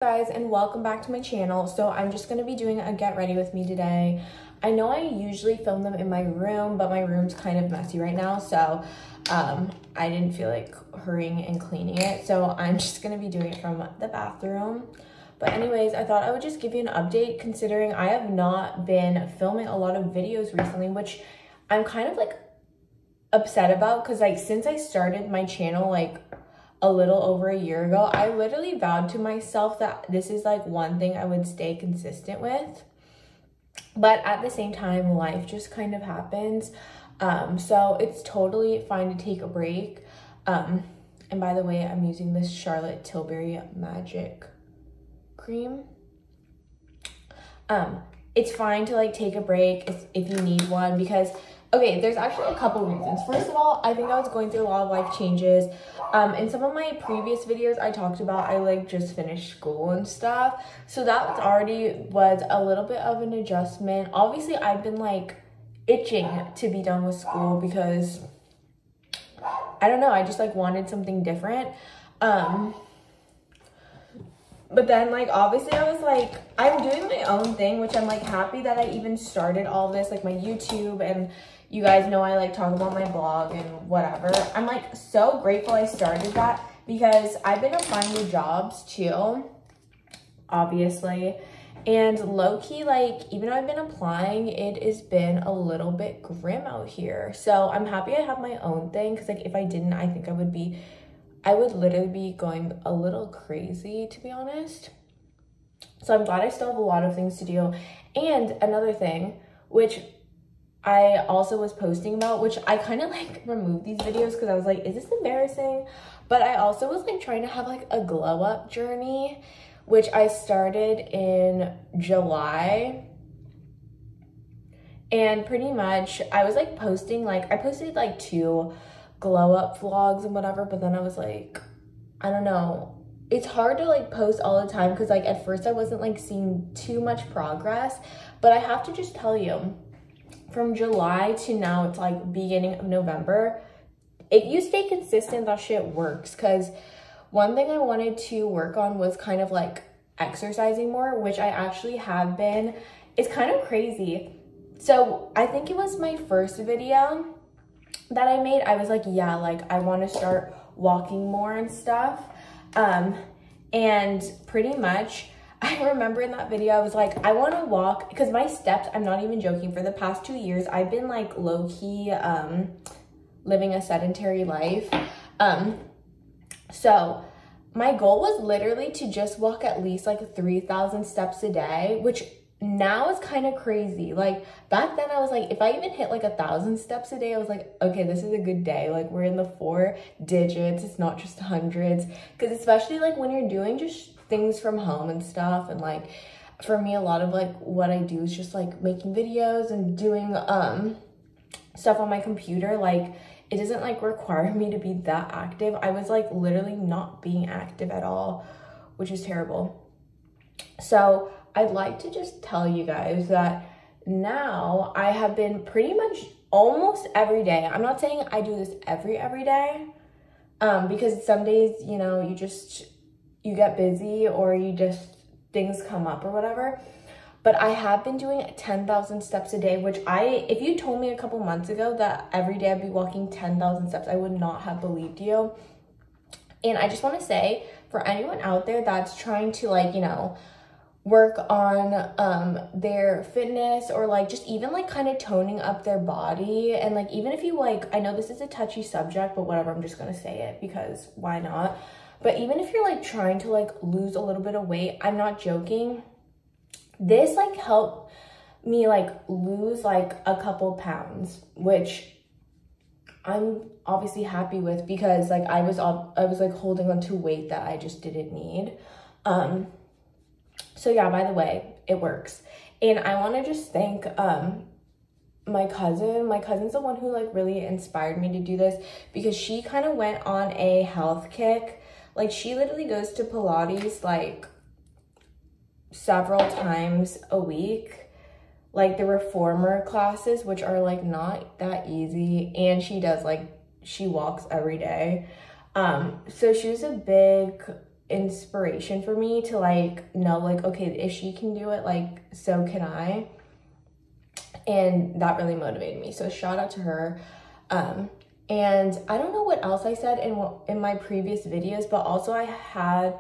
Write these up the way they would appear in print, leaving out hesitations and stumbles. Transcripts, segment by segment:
Guys, and welcome back to my channel. So I'm just going to be doing a get ready with me today. I know I usually film them in my room, but my room's kind of messy right now, so I didn't feel like hurrying and cleaning it, so I'm just going to be doing it from the bathroom. But anyways, I thought I would just give you an update considering I have not been filming a lot of videos recently, which I'm kind of like upset about because like since I started my channel like a little over a year ago, I literally vowed to myself that this is like one thing I would stay consistent with. But at the same time, life just kind of happens. So it's totally fine to take a break. And by the way, I'm using this Charlotte Tilbury Magic Cream. It's fine to like take a break if you need one because okay, there's actually a couple reasons. First of all, I think I was going through a lot of life changes. In some of my previous videos, I talked about I like just finished school and stuff. So that was a little bit of an adjustment. Obviously, I've been like itching to be done with school because I don't know, I just like wanted something different. But then like obviously I was like, I'm doing my own thing, which I'm like happy that I even started all this, like my YouTube, and you guys know I like talk about my blog and whatever. I'm like so grateful I started that because I've been applying to jobs too, obviously. And low-key, like even though I've been applying, it has been a little bit grim out here. So I'm happy I have my own thing because like if I didn't, I think I would literally be going a little crazy, to be honest. So I'm glad I still have a lot of things to do. And another thing, which I also was posting about, which I kind of like removed these videos because I was like, is this embarrassing? But I also was like trying to have like a glow up journey, which I started in July. And pretty much I was like posting, like I posted like 2 glow up vlogs and whatever, but then I was like, I don't know, it's hard to like post all the time because like at first I wasn't like seeing too much progress. But I have to just tell you, from July to now, it's like beginning of November, if you stay consistent, that shit works. Because one thing I wanted to work on was kind of like exercising more, which I actually have been. It's kind of crazy. So I think it was my first video that I made. I was like, yeah, like I want to start walking more and stuff. And pretty much I remember in that video, I was like, I want to walk because my steps, I'm not even joking, for the past 2 years, I've been like low-key living a sedentary life. So my goal was literally to just walk at least like 3,000 steps a day, which now is kind of crazy. Like back then I was like, if I even hit like 1,000 steps a day, I was like, okay, this is a good day. Like we're in the 4 digits, it's not just hundreds. Because especially like when you're doing just things from home and stuff, and like for me, a lot of like what I do is just like making videos and doing stuff on my computer. Like it doesn't like require me to be that active. I was like literally not being active at all, which is terrible. So I'd like to just tell you guys that now I have been pretty much almost every day. I'm not saying I do this every day, because some days, you know, you get busy or things come up or whatever. But I have been doing 10,000 steps a day, which if you told me a couple months ago that every day I'd be walking 10,000 steps, I would not have believed you. And I just want to say, for anyone out there that's trying to like, you know, work on their fitness or like just even like kind of toning up their body, and like even if you like, I know this is a touchy subject, but whatever, I'm just gonna say it because why not? But even if you're like trying to like lose a little bit of weight, I'm not joking, this like helped me like lose like a couple pounds, which I'm obviously happy with because like I was like holding on to weight that I just didn't need. So yeah, by the way, it works. And I want to just thank my cousin. My cousin's the one who like really inspired me to do this because she kind of went on a health kick. Like she literally goes to Pilates like several times a week, like the reformer classes, which are like not that easy. And she walks every day. So she was a big inspiration for me to like know like, okay, if she can do it, like so can I. And that really motivated me. So shout out to her. And I don't know what else I said in my previous videos, but also I had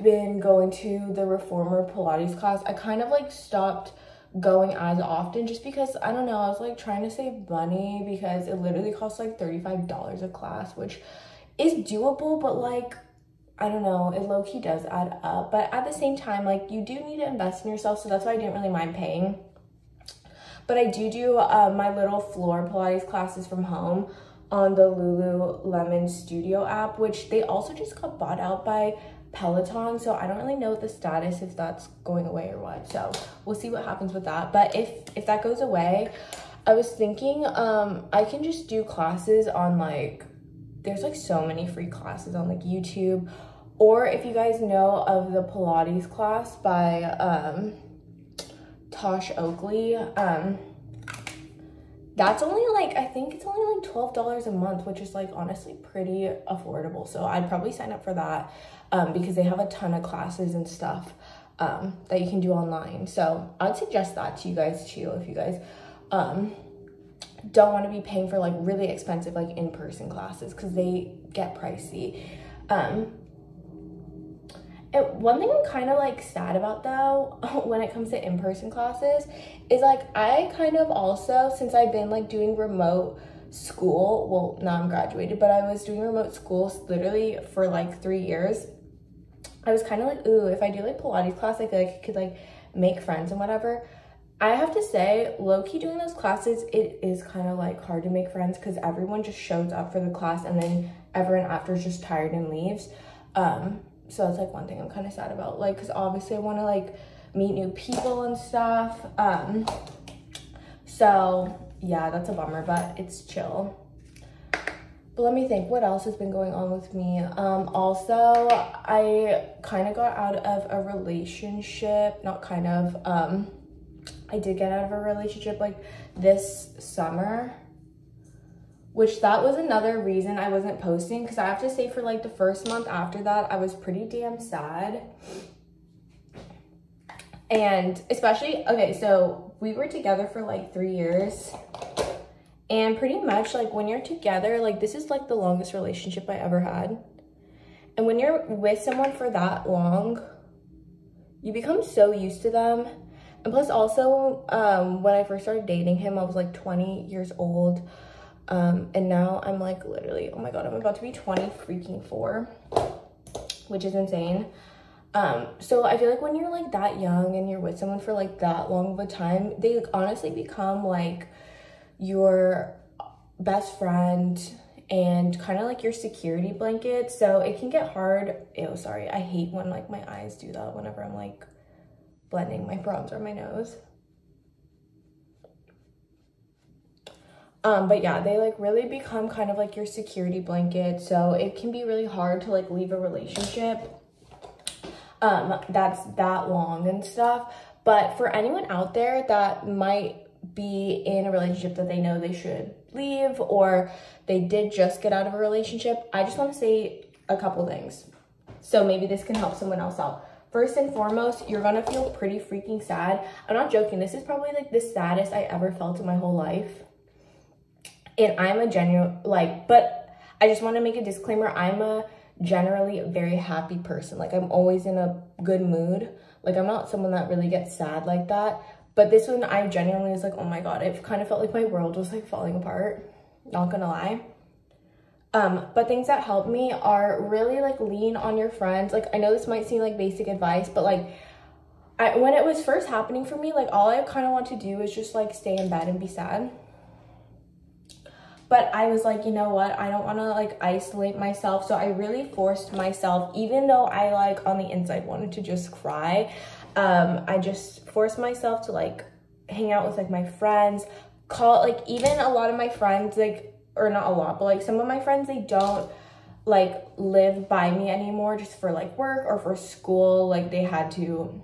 been going to the reformer Pilates class. I kind of like stopped going as often just because, I don't know, I was like trying to save money because it literally costs like $35 a class, which is doable, but like, I don't know, it low-key does add up. But at the same time, like you do need to invest in yourself, so that's why I didn't really mind paying. But I do my little floor Pilates classes from home on the Lululemon Studio app, which they also just got bought out by Peloton. So I don't really know the status, if that's going away or what. So we'll see what happens with that. But if that goes away, I was thinking I can just do classes on like, there's like so many free classes on like YouTube. Or if you guys know of the Pilates class by Tosh Oakley, that's only like, I think it's only like $12 a month, which is like honestly pretty affordable. So I'd probably sign up for that because they have a ton of classes and stuff that you can do online. So I'd suggest that to you guys too, if you guys don't want to be paying for like really expensive like in-person classes, because they get pricey. And one thing I'm kind of like sad about though, when it comes to in-person classes, is like I kind of also, since I've been like doing remote school, well now I'm graduated, but I was doing remote school literally for like 3 years. I was kind of like, ooh, if I do like Pilates class, I feel like I could like make friends and whatever. I have to say, low-key doing those classes, it is kind of like hard to make friends because everyone just shows up for the class and then everyone after is just tired and leaves. So that's like one thing I'm kind of sad about, like, because obviously I want to like meet new people and stuff. So yeah, that's a bummer, but it's chill. But let me think, what else has been going on with me? Also, I kind of got out of a relationship, not kind of, I did get out of a relationship like this summer, which that was another reason I wasn't posting, because I have to say for like the first month after that, I was pretty damn sad. And especially, okay, so we were together for like 3 years, and pretty much like when you're together, like this is like the longest relationship I ever had. And when you're with someone for that long, you become so used to them. And plus also, when I first started dating him, I was like 20 years old. And now I'm like literally, oh my God, I'm about to be 20 freaking 4, which is insane. So I feel like when you're like that young and you're with someone for like that long of a time, they honestly become like your best friend and kind of like your security blanket. So it can get hard. Ew, sorry. I hate when like my eyes do that whenever I'm like blending my bronzer on my nose. But yeah, they like really become kind of like your security blanket. So it can be really hard to like leave a relationship that's that long and stuff. But for anyone out there that might be in a relationship that they know they should leave, or they did just get out of a relationship, I just want to say a couple things. So maybe this can help someone else out. First and foremost, you're gonna feel pretty freaking sad. I'm not joking. This is probably like the saddest I ever felt in my whole life. And I'm a genuine, like, but I just want to make a disclaimer. I'm a generally very happy person. Like, I'm always in a good mood. Like, I'm not someone that really gets sad like that. But this one, I genuinely was like, oh my God, it kind of felt like my world was like falling apart. Not gonna lie. But things that help me are really like lean on your friends. Like, I know this might seem like basic advice, but like, when it was first happening for me, like all I kind of want to do is just like stay in bed and be sad. But I was like, you know what? I don't want to like isolate myself. So I really forced myself, even though I like on the inside wanted to just cry. I just forced myself to like hang out with like my friends, call like even a lot of my friends, like, or not a lot, but like some of my friends, they don't like live by me anymore just for like work or for school. Like they had to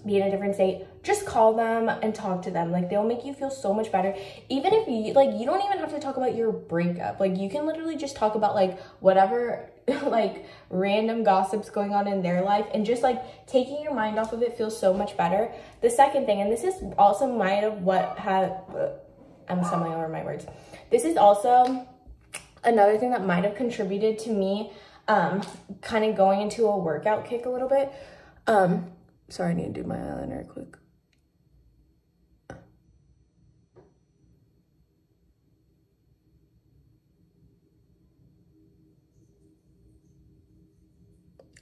be in a different state, just call them and talk to them. Like, they'll make you feel so much better. Even if you, like, you don't even have to talk about your breakup. Like, you can literally just talk about, like, whatever, like, random gossips going on in their life, and just, like, taking your mind off of it feels so much better. The second thing, and this is also might have what had, I'm stumbling over my words. This is also another thing that might have contributed to me kind of going into a workout kick a little bit. Sorry, I need to do my eyeliner quick.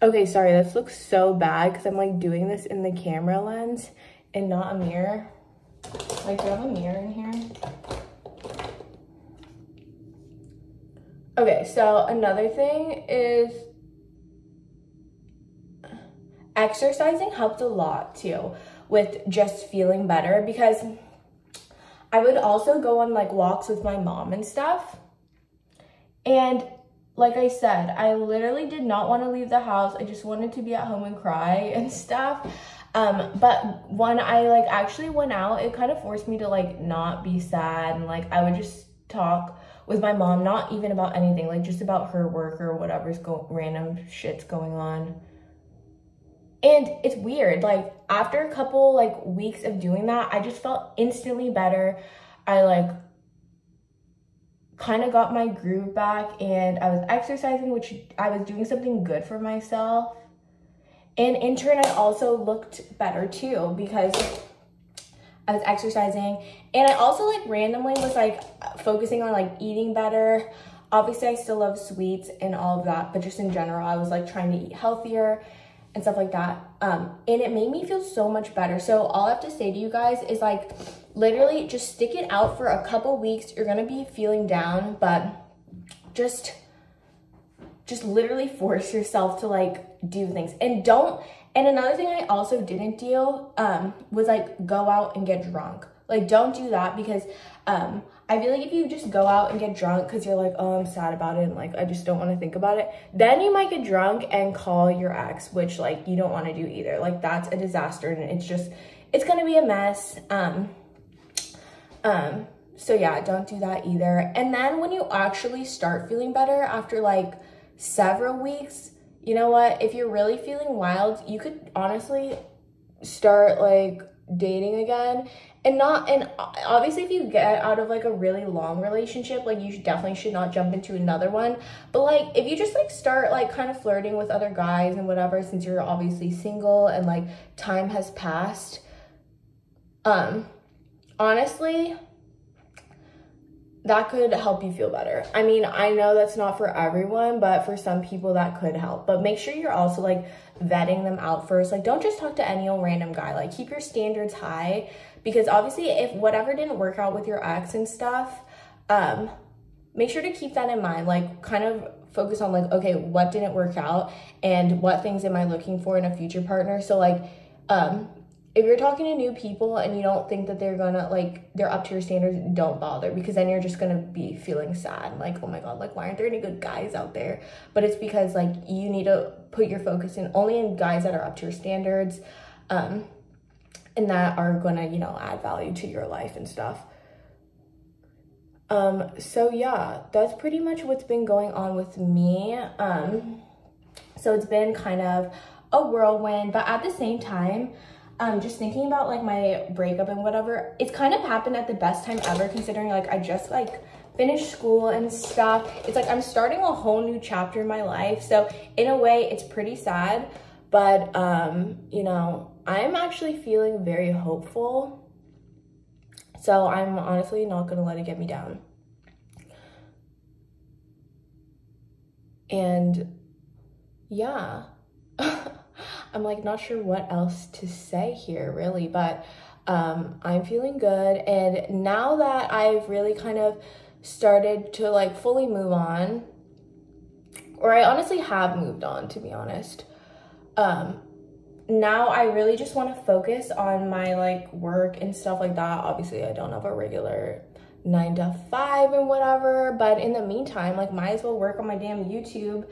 Okay, sorry, this looks so bad because I'm like doing this in the camera lens and not a mirror. Like, do I have a mirror in here? Okay, so another thing is exercising helped a lot too with just feeling better, because I would also go on like walks with my mom and stuff. And like I said, I literally did not want to leave the house. I just wanted to be at home and cry and stuff. But when I like actually went out, it kind of forced me to like not be sad, and like I would just talk with my mom, not even about anything, like just about her work or whatever's random shit's going on. And it's weird, like after a couple like weeks of doing that, I just felt instantly better. I like kind of got my groove back, and I was exercising, which I was doing something good for myself. And in turn, I also looked better too, because I was exercising, and I also like randomly was like focusing on like eating better. Obviously, I still love sweets and all of that, but just in general, I was like trying to eat healthier and stuff like that. And it made me feel so much better. So all I have to say to you guys is like, literally just stick it out for a couple weeks. You're gonna be feeling down, but just literally force yourself to like do things. And another thing I also didn't do was like go out and get drunk. Like, don't do that, because I feel like if you just go out and get drunk because you're like, oh, I'm sad about it and like I just don't want to think about it, then you might get drunk and call your ex, which like you don't want to do either. Like, that's a disaster, and it's gonna be a mess. So yeah, don't do that either. And then when you actually start feeling better after like several weeks, you know what, if you're really feeling wild, you could honestly start like dating again. And obviously if you get out of like a really long relationship, like you definitely should not jump into another one. But like if you just like start like kind of flirting with other guys and whatever, since you're obviously single and like time has passed, honestly, that could help you feel better. I mean, I know that's not for everyone, but for some people that could help. But make sure you're also like vetting them out first. Like, don't just talk to any old random guy. Like, keep your standards high, because obviously if whatever didn't work out with your ex and stuff, make sure to keep that in mind. Like, kind of focus on like, okay, what didn't work out and what things am I looking for in a future partner? So like, if you're talking to new people and you don't think that they're gonna like, they're up to your standards, don't bother, because then you're just gonna be feeling sad. Like, oh my God, like why aren't there any good guys out there? But it's because like you need to put your focus in only in guys that are up to your standards, and that are gonna, you know, add value to your life and stuff. So yeah, that's pretty much what's been going on with me. So it's been kind of a whirlwind, but at the same time, just thinking about like my breakup and whatever, it's kind of happened at the best time ever, considering like I just like finished school and stuff. It's like I'm starting a whole new chapter in my life. So in a way it's pretty sad, but you know, I'm actually feeling very hopeful. So I'm honestly not gonna let it get me down. And yeah. I'm like not sure what else to say here really, but I'm feeling good. And now that I've really kind of started to like fully move on, or I honestly have moved on, to be honest, now I really just want to focus on my like work and stuff like that. Obviously I don't have a regular 9 to 5 and whatever, but in the meantime, like might as well work on my damn YouTube.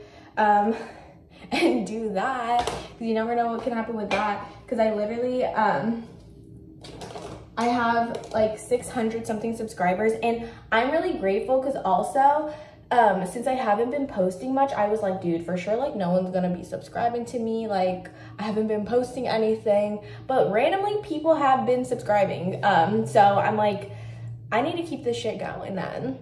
and do that, because you never know what can happen with that. Because I literally, I have like 600 something subscribers, and I'm really grateful because also, since I haven't been posting much, I was like, dude, for sure, like, no one's gonna be subscribing to me. Like, I haven't been posting anything, but randomly people have been subscribing. So I'm like, I need to keep this shit going then.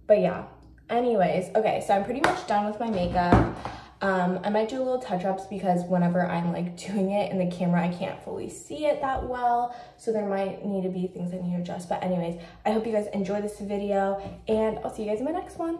But yeah, anyways, okay, so I'm pretty much done with my makeup. I might do a little touch-ups because whenever I'm like doing it in the camera, I can't fully see it that well. So there might need to be things I need to adjust. But anyways, I hope you guys enjoy this video, and I'll see you guys in my next one.